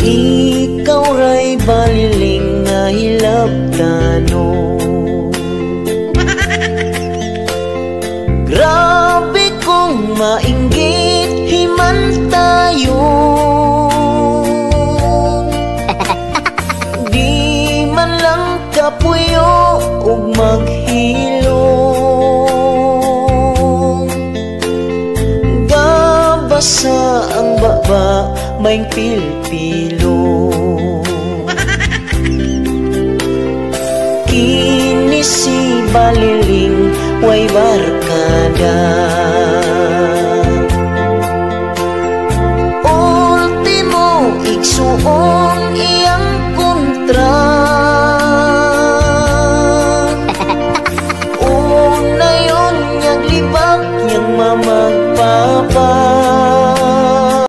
Ikaw ray baliling nga hilabtano. Grabe kong mainggit himantayo. Di man lang kapuyo ug maghilom. Gabasa ang baba may pilpilo. Kini si baliling way barkada. Ultimo igsuong iyang kontra.